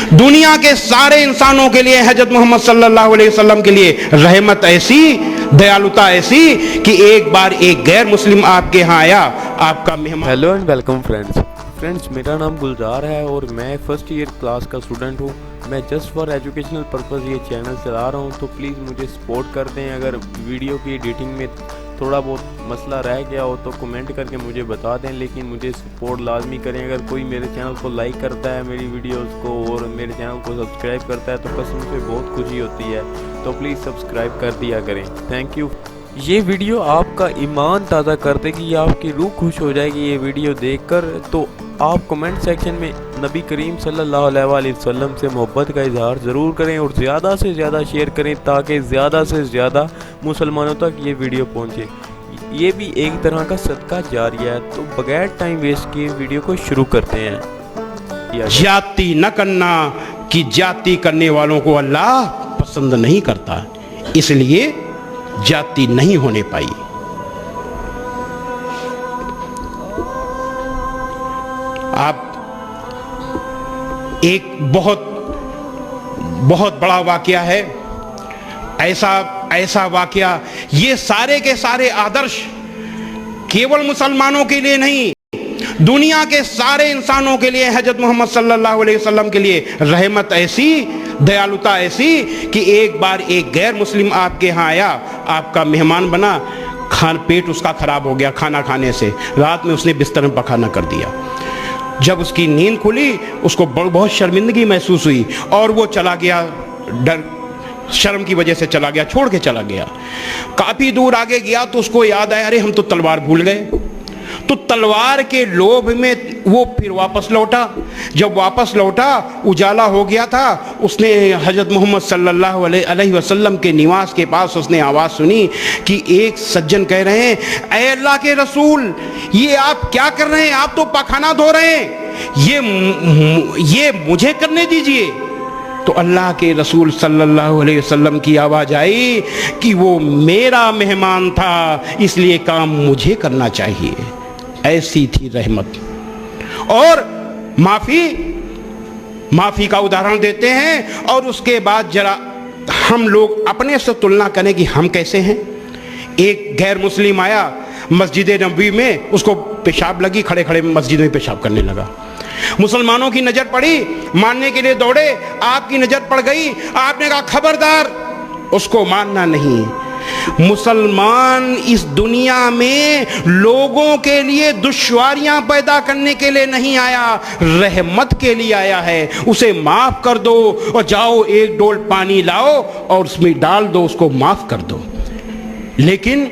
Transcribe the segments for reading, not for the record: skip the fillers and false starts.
दुनिया के सारे इंसानों के लिए हजरत मोहम्मद सल्लल्लाहु अलैहि वसल्लम के लिए रहमत ऐसी, दयालुता ऐसी कि एक बार एक गैर मुस्लिम आपके यहाँ आया, आपका मेहमान। हेलो एंड वेलकम फ्रेंड्स, मेरा नाम गुलजार है और मैं फर्स्ट ईयर क्लास का स्टूडेंट हूँ। मैं जस्ट फॉर एजुकेशनल पर्पज़ ये चैनल चला रहा हूँ, तो प्लीज़ मुझे सपोर्ट कर दें। अगर वीडियो की एडिटिंग में थोड़ा बहुत मसला रह गया हो तो कमेंट करके मुझे बता दें, लेकिन मुझे सपोर्ट लाजमी करें। अगर कोई मेरे चैनल को लाइक करता है, मेरी वीडियोस को, और मेरे चैनल को सब्सक्राइब करता है तो कसम से बहुत खुशी होती है। तो प्लीज़ सब्सक्राइब कर दिया करें। Thank you. ये वीडियो आपका ईमान ताज़ा कर देगी, आपकी रूह खुश हो जाएगी ये वीडियो देखकर। तो आप कमेंट सेक्शन में नबी करीम सल्लल्लाहु अलैहि वसल्लम से मोहब्बत का इजहार ज़रूर करें और ज़्यादा से ज़्यादा शेयर करें ताकि ज़्यादा से ज़्यादा मुसलमानों तक ये वीडियो पहुँचे। ये भी एक तरह का सदका जारिया है। तो बगैर टाइम वेस्ट किए वीडियो को शुरू करते हैं। जाति न करना कि जाति करने वालों को अल्लाह पसंद नहीं करता, इसलिए जाति नहीं होने पाई। आप एक बहुत बड़ा वाकया है, ऐसा वाकया, ये सारे के सारे आदर्श केवल मुसलमानों के लिए नहीं, दुनिया के सारे इंसानों के लिए हजरत मोहम्मद सल्लल्लाहु अलैहि वसल्लम के लिए रहमत ऐसी, दयालुता ऐसी कि एक बार एक गैर मुस्लिम आपके यहाँ आया, आपका मेहमान बना, पेट उसका खराब हो गया खाना खाने से, रात में उसने बिस्तर में पखाना कर दिया। जब उसकी नींद खुली उसको बहुत शर्मिंदगी महसूस हुई और वो चला गया, डर शर्म की वजह से चला गया, छोड़ के चला गया। काफी दूर आगे गया तो उसको याद आया, अरे हम तो तलवार भूल गए। तो तलवार के लोभ में वो फिर वापस लौटा। जब वापस लौटा, उजाला हो गया था, उसने हजरत मोहम्मद सल्लल्लाहु अलैहि वसल्लम के निवास के पास उसने आवाज़ सुनी कि एक सज्जन कह रहे हैं, ऐ अल्लाह के रसूल, ये आप क्या कर रहे हैं? आप तो पखाना धो रहे हैं, ये मुझे करने दीजिए। तो अल्लाह के रसूल सल्लल्लाहु अलैहि वसल्लम की आवाज़ आई कि वो मेरा मेहमान था, इसलिए काम मुझे करना चाहिए। ऐसी थी रहमत। और माफी का उदाहरण देते हैं और उसके बाद जरा हम लोग अपने से तुलना करें कि हम कैसे हैं। एक गैर मुस्लिम आया मस्जिद नबवी में, उसको पेशाब लगी, खड़े खड़े मस्जिद में पेशाब करने लगा। मुसलमानों की नजर पड़ी, मारने के लिए दौड़े, आपकी नजर पड़ गई, आपने कहा खबरदार, उसको मारना नहीं। मुसलमान इस दुनिया में लोगों के लिए दुश्वारियां पैदा करने के लिए नहीं आया, रहमत के लिए आया है। उसे माफ कर दो और जाओ एक डोल पानी लाओ और उसमें डाल दो, उसको माफ कर दो। लेकिन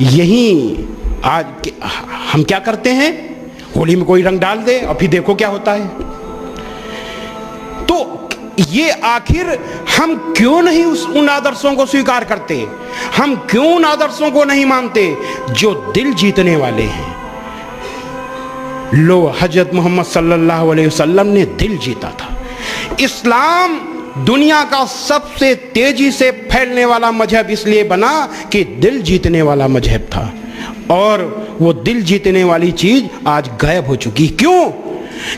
यही आज हम क्या करते हैं, होली में कोई रंग डाल दे और फिर देखो क्या होता है। तो ये आखिर हम क्यों नहीं उन आदर्शों को स्वीकार करते? हम क्यों उन आदर्शों को नहीं मानते जो दिल जीतने वाले हैं? लो, हजरत मोहम्मद सल्लल्लाहु अलैहि वसल्लम ने दिल जीता था। इस्लाम दुनिया का सबसे तेजी से फैलने वाला मजहब इसलिए बना कि दिल जीतने वाला मजहब था, और वो दिल जीतने वाली चीज आज गायब हो चुकी। क्यों?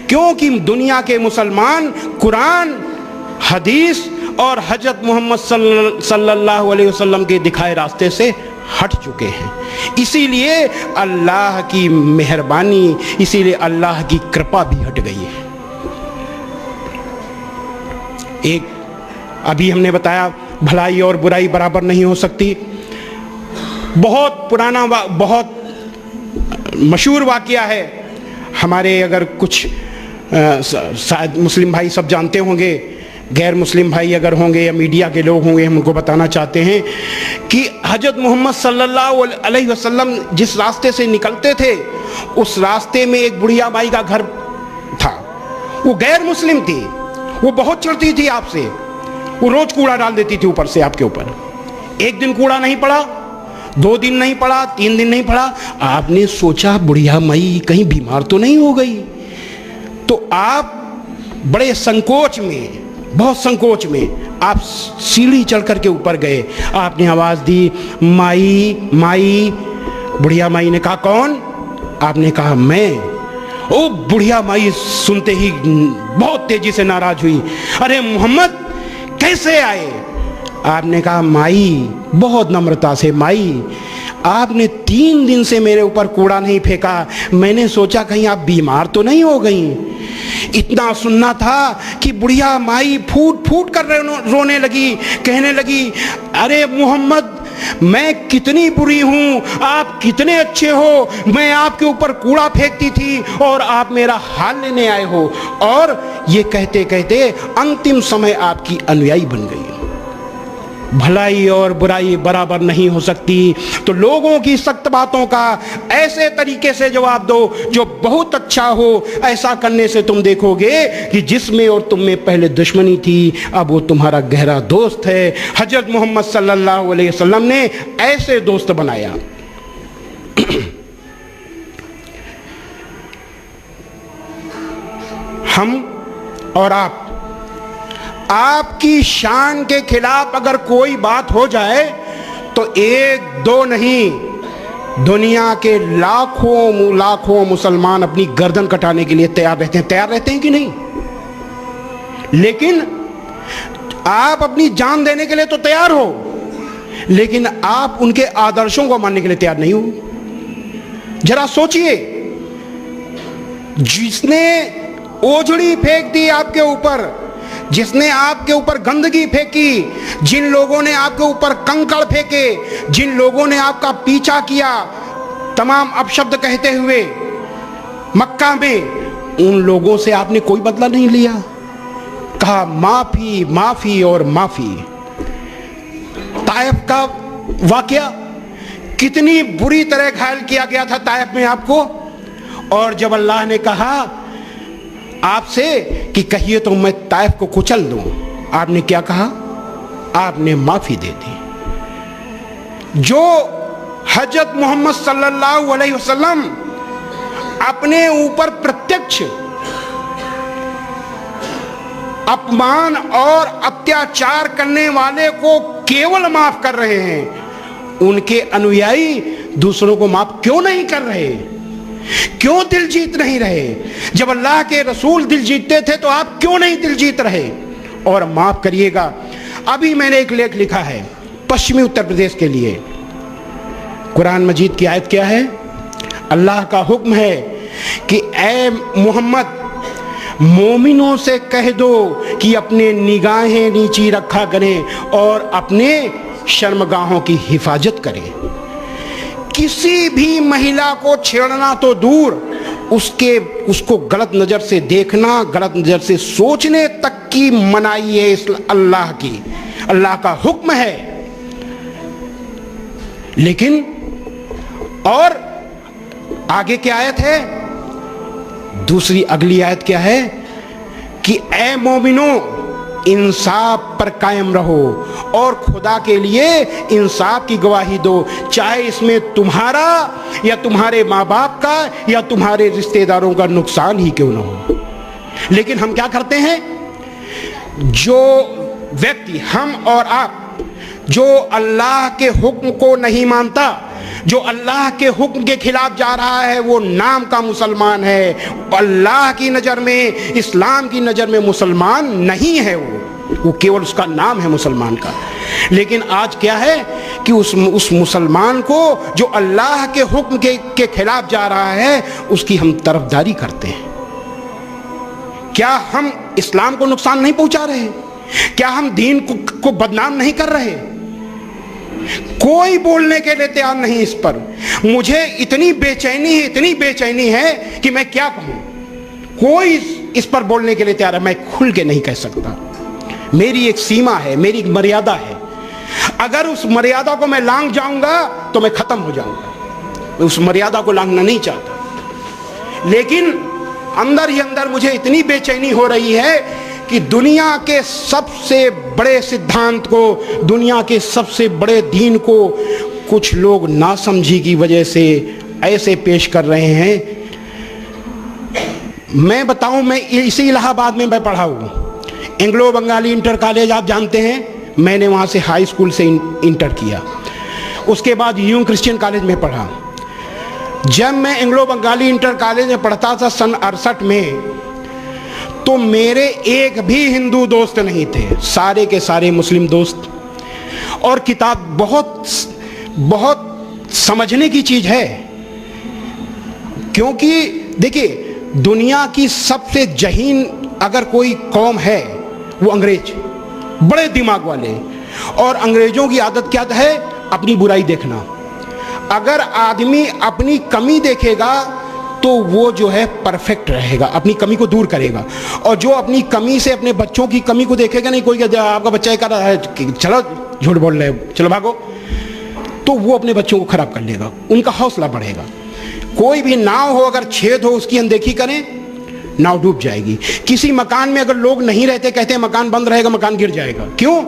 क्योंकि दुनिया के मुसलमान कुरान, हदीस और हजरत मोहम्मद सल्लल्लाहु अलैहि वसल्लम के दिखाए रास्ते से हट चुके हैं। इसीलिए अल्लाह की मेहरबानी, इसीलिए अल्लाह की कृपा भी हट गई है। एक अभी हमने बताया, भलाई और बुराई बराबर नहीं हो सकती। बहुत पुराना बहुत मशहूर वाकया है हमारे, अगर कुछ शायद मुस्लिम भाई सब जानते होंगे, गैर मुस्लिम भाई अगर होंगे या मीडिया के लोग होंगे, हम उनको बताना चाहते हैं कि हजरत मोहम्मद सल्लल्लाहु अलैहि वसल्लम जिस रास्ते से निकलते थे, उस रास्ते में एक बुढ़िया माई का घर था। वो गैर मुस्लिम थी, वो बहुत चिढ़ती थी आपसे, वो रोज कूड़ा डाल देती थी ऊपर से आपके ऊपर। एक दिन कूड़ा नहीं पड़ा, 2 दिन नहीं पड़ा, 3 दिन नहीं पड़ा। आपने सोचा बुढ़िया माई कहीं बीमार तो नहीं हो गई, तो आप बड़े संकोच में, बहुत संकोच में आप सीढ़ी चढ़ करके ऊपर गए। आपने आवाज दी, माई माई। बुढ़िया माई ने कहा कौन? आपने कहा मैं। ओ बुढ़िया माई सुनते ही बहुत तेजी से नाराज हुई। अरे मोहम्मद कैसे आए? आपने कहा माई, बहुत नम्रता से, माई आपने 3 दिन से मेरे ऊपर कूड़ा नहीं फेंका, मैंने सोचा कहीं आप बीमार तो नहीं हो गई। इतना सुनना था कि बुढ़िया माई फूट फूट कर रोने लगी, कहने लगी अरे मोहम्मद मैं कितनी बुरी हूं, आप कितने अच्छे हो, मैं आपके ऊपर कूड़ा फेंकती थी और आप मेरा हाल लेने आए हो। और ये कहते कहते अंतिम समय आपकी अनुयायी बन गई। भलाई और बुराई बराबर नहीं हो सकती, तो लोगों की सख्त बातों का ऐसे तरीके से जवाब दो जो बहुत अच्छा हो। ऐसा करने से तुम देखोगे कि जिसमें और तुम में पहले दुश्मनी थी अब वो तुम्हारा गहरा दोस्त है। हजरत मोहम्मद सल्लल्लाहु अलैहि वसल्लम ने ऐसे दोस्त बनाया। हम और आपकी शान के खिलाफ अगर कोई बात हो जाए तो 1-2 नहीं, दुनिया के लाखों मुसलमान अपनी गर्दन कटाने के लिए तैयार रहते हैं कि नहीं? लेकिन आप अपनी जान देने के लिए तो तैयार हो, लेकिन आप उनके आदर्शों को मानने के लिए तैयार नहीं हो। जरा सोचिए, जिसने ओझड़ी फेंक दी आपके ऊपर, जिसने आपके ऊपर गंदगी फेंकी, जिन लोगों ने आपके ऊपर कंकड़ फेंके, जिन लोगों ने आपका पीछा किया तमाम अपशब्द कहते हुए मक्का में, उन लोगों से आपने कोई बदला नहीं लिया। कहा माफी माफी और माफी। ताइफ का वाकया, कितनी बुरी तरह घायल किया गया था ताइफ में आपको, और जब अल्लाह ने कहा आपसे कि कहिए तो मैं ताइफ को कुचल दूं, आपने क्या कहा? आपने माफी दे दी। जो हजरत मोहम्मद सल्लल्लाहु अलैहि वसल्लम अपने ऊपर प्रत्यक्ष अपमान और अत्याचार करने वाले को केवल माफ कर रहे हैं, उनके अनुयायी दूसरों को माफ क्यों नहीं कर रहे? क्यों दिल जीत नहीं रहे? जब अल्लाह के रसूल दिल जीतते थे तो आप क्यों नहीं दिल जीत रहे? और माफ करिएगा, अभी मैंने एक लेख लिखा है पश्चिमी उत्तर प्रदेश के लिए। कुरान मजीद की आयत क्या है? अल्लाह का हुक्म है कि ए मोहम्मद, मोमिनों से कह दो कि अपने निगाहें नीची रखा करें और अपने शर्मगाहों की हिफाजत करें। किसी भी महिला को छेड़ना तो दूर, उसको गलत नजर से देखना, गलत नजर से सोचने तक की मनाही है इस अल्लाह की, अल्लाह का हुक्म है। लेकिन और आगे क्या आयत है? दूसरी अगली आयत क्या है कि ए मोमिनो, इंसाफ पर कायम रहो और खुदा के लिए इंसाफ की गवाही दो, चाहे इसमें तुम्हारा या तुम्हारे माँ बाप का या तुम्हारे रिश्तेदारों का नुकसान ही क्यों ना हो। लेकिन हम क्या करते हैं? जो व्यक्ति, हम और आप, जो अल्लाह के हुक्म को नहीं मानता, जो अल्लाह के हुक्म के खिलाफ जा रहा है, वो नाम का मुसलमान है। अल्लाह की नज़र में, इस्लाम की नज़र में मुसलमान नहीं है वो केवल उसका नाम है मुसलमान का। लेकिन आज क्या है कि उस मुसलमान को जो अल्लाह के हुक्म के खिलाफ जा रहा है, उसकी हम तरफदारी करते हैं। क्या हम इस्लाम को नुकसान नहीं पहुंचा रहे? क्या हम दीन को बदनाम नहीं कर रहे? कोई बोलने के लिए तैयार नहीं इस पर। मुझे इतनी बेचैनी है कि मैं क्या कहूं। कोई इस पर बोलने के लिए तैयार है, मैं खुल के नहीं कह सकता। मेरी एक सीमा है, मेरी एक मर्यादा है। अगर उस मर्यादा को मैं लांघ जाऊंगा तो मैं खत्म हो जाऊंगा। मैं उस मर्यादा को लांघना नहीं चाहता, लेकिन अंदर ही अंदर मुझे इतनी बेचैनी हो रही है कि दुनिया के सबसे बड़े सिद्धांत को, दुनिया के सबसे बड़े दीन को कुछ लोग नासमझी की वजह से ऐसे पेश कर रहे हैं। मैं बताऊं, मैं इसी इलाहाबाद में मैं पढ़ा हूं, एंग्लो बंगाली इंटर कॉलेज, आप जानते हैं। मैंने वहाँ से हाई स्कूल से इंटर किया, उसके बाद यूं क्रिश्चियन कॉलेज में पढ़ा। जब मैं एंग्लो बंगाली इंटर कॉलेज में पढ़ता था सन 68 में, तो मेरे एक भी हिंदू दोस्त नहीं थे, सारे के सारे मुस्लिम दोस्त। और किताब बहुत बहुत समझने की चीज है, क्योंकि देखिए दुनिया की सबसे जहीन अगर कोई कौम है वो अंग्रेज, बड़े दिमाग वाले। और अंग्रेजों की आदत क्या है? अपनी बुराई देखना। अगर आदमी अपनी कमी देखेगा तो वो जो है परफेक्ट रहेगा, अपनी कमी को दूर करेगा। और जो अपनी कमी से अपने बच्चों की कमी को देखेगा, नहीं कोई आपका बच्चा ये कर रहा है, चलो झूठ बोल रहे हो, चलो भागो, तो वो अपने बच्चों को खराब कर लेगा, उनका हौसला बढ़ेगा। कोई भी नाव हो, अगर छेद हो उसकी अनदेखी करें, नाव डूब जाएगी। किसी मकान में अगर लोग नहीं रहते, कहते हैं मकान बंद रहेगा, मकान गिर जाएगा। क्यों?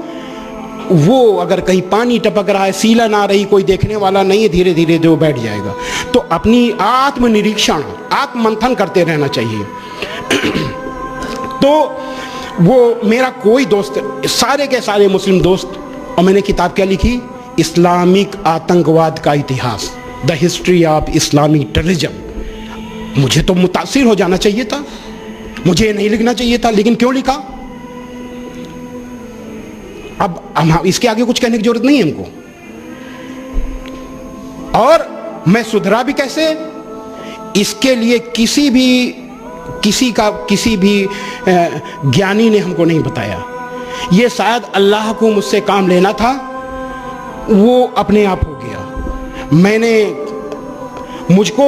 वो अगर कहीं पानी टपक रहा है, सीलन आ रही, कोई देखने वाला नहीं है, धीरे धीरे वो बैठ जाएगा। तो अपनी आत्मनिरीक्षण, आत्ममंथन करते रहना चाहिए। तो वो मेरा कोई दोस्त, सारे के सारे मुस्लिम दोस्त, और मैंने किताब क्या लिखी? इस्लामिक आतंकवाद का इतिहास, the history of Islamic terrorism. मुझे तो मुतासिर हो जाना चाहिए था, मुझे नहीं लिखना चाहिए था, लेकिन क्यों लिखा? अब हम इसके आगे कुछ कहने की जरूरत नहीं है हमको। और मैं सुधरा भी कैसे, इसके लिए किसी भी ज्ञानी ने हमको नहीं बताया। ये शायद अल्लाह को मुझसे काम लेना था, वो अपने आप हो गया। मुझको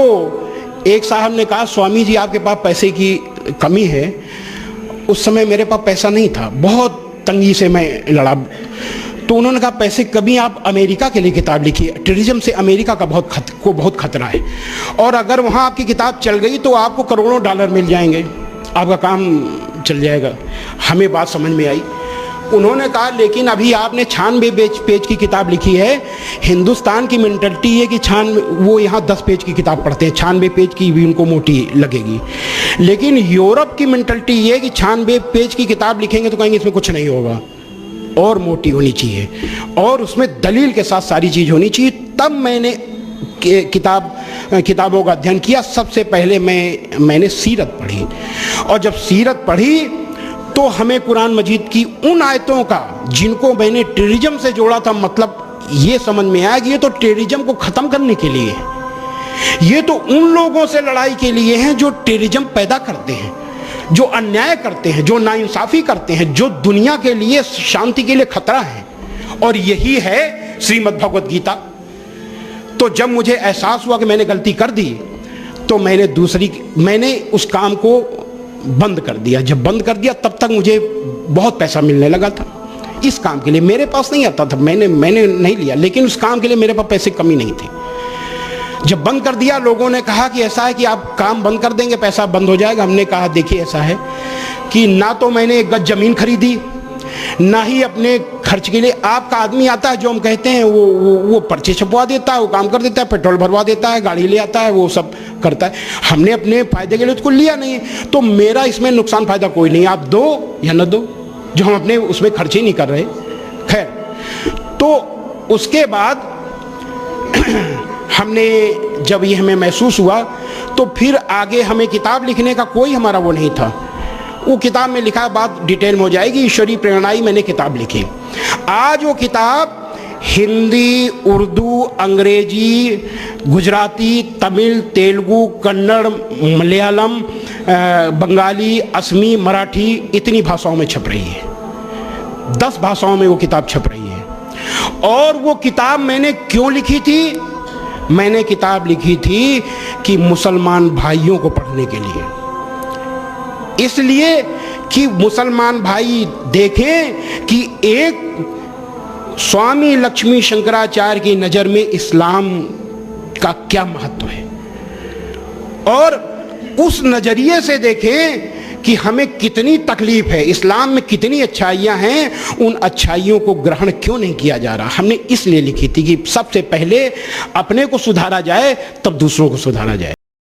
एक साहब ने कहा, स्वामी जी आपके पास पैसे की कमी है। उस समय मेरे पास पैसा नहीं था, बहुत तंगी से मैं लड़ा। तो उन्होंने कहा, पैसे कभी आप अमेरिका के लिए किताब लिखिए, टेररिज्म से अमेरिका का बहुत खतरा है, और अगर वहाँ आपकी किताब चल गई तो आपको करोड़ों डॉलर मिल जाएंगे, आपका काम चल जाएगा। हमें बात समझ में आई। उन्होंने कहा, लेकिन अभी आपने 96 पेज की किताब लिखी है। हिंदुस्तान की मेंटलिटी है कि वो यहाँ 10 पेज की किताब पढ़ते हैं, 96 पेज की भी उनको मोटी लगेगी। लेकिन यूरोप की मेंटलिटी ये है कि 96 पेज की किताब लिखेंगे तो कहेंगे इसमें कुछ नहीं होगा, और मोटी होनी चाहिए, और उसमें दलील के साथ सारी चीज़ होनी चाहिए। तब मैंने किताबों का अध्ययन किया। सबसे पहले मैंने सीरत पढ़ी, और जब सीरत पढ़ी तो हमें कुरान मजीद की उन आयतों का, जिनको मैंने टेररिज्म से जोड़ा था, मतलब ये समझ में आया कि ये तो टेररिज्म को ख़त्म करने के लिए है। ये तो उन लोगों से लड़ाई के लिए हैं जो टेररिज्म पैदा करते हैं, जो अन्याय करते हैं, जो नाइंसाफ़ी करते हैं, जो दुनिया के लिए, शांति के लिए खतरा है। और यही है श्रीमद् भगवद गीता। तो जब मुझे एहसास हुआ कि मैंने गलती कर दी, तो मैंने उस काम को बंद कर दिया। जब बंद कर दिया, तब तक मुझे बहुत पैसा मिलने लगा था इस काम के लिए। मेरे पास नहीं आता था, मैंने नहीं लिया, लेकिन उस काम के लिए मेरे पास पैसे कमी नहीं थी। जब बंद कर दिया, लोगों ने कहा कि ऐसा है कि आप काम बंद कर देंगे, पैसा बंद हो जाएगा। हमने कहा, देखिए ऐसा है कि ना तो मैंने एक गज जमीन खरीदी, ना ही अपने खर्च के लिए। आपका आदमी आता है, जो हम कहते हैं, वो पर्चे छपवा देता है, वो काम कर देता है, पेट्रोल भरवा देता है, गाड़ी ले आता है, वो सब करता है। हमने अपने फायदे के लिए उसको लिया नहीं, तो मेरा इसमें नुकसान फायदा कोई नहीं। आप दो या न दो, जो हम अपने उसमें खर्च ही नहीं कर रहे। खैर, तो उसके बाद हमने, जब ये हमें महसूस हुआ, तो फिर आगे हमें किताब लिखने का कोई हमारा वो नहीं था। वो किताब में लिखा, बात डिटेल में हो जाएगी, ईश्वरीय प्रेरणा ही मैंने किताब लिखी। आज वो किताब हिंदी, उर्दू, अंग्रेजी, गुजराती, तमिल, तेलुगु, कन्नड़, मलयालम, बंगाली, असमी, मराठी, इतनी भाषाओं में छप रही है। 10 भाषाओं में वो किताब छप रही है। और वो किताब मैंने क्यों लिखी थी? मैंने किताब लिखी थी कि मुसलमान भाइयों को पढ़ने के लिए, इसलिए कि मुसलमान भाई देखें कि एक स्वामी लक्ष्मी शंकराचार्य की नज़र में इस्लाम का क्या महत्व है, और उस नज़रिए से देखें कि हमें कितनी तकलीफ है, इस्लाम में कितनी अच्छाइयाँ हैं, उन अच्छाइयों को ग्रहण क्यों नहीं किया जा रहा। हमने इसलिए लिखी थी कि सबसे पहले अपने को सुधारा जाए, तब दूसरों को सुधारा जाए।